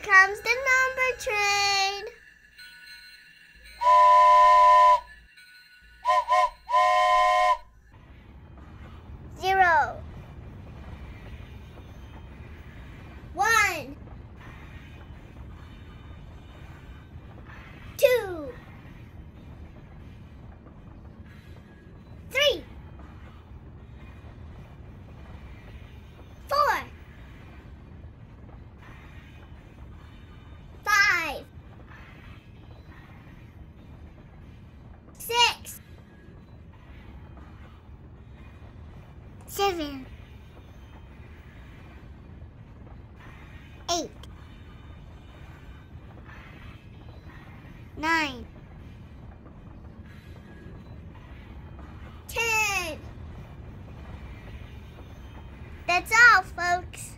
comes the number train. 0, 1, 2, 3, 4, 5, 6, 7, 8, 9, 10. That's all, folks.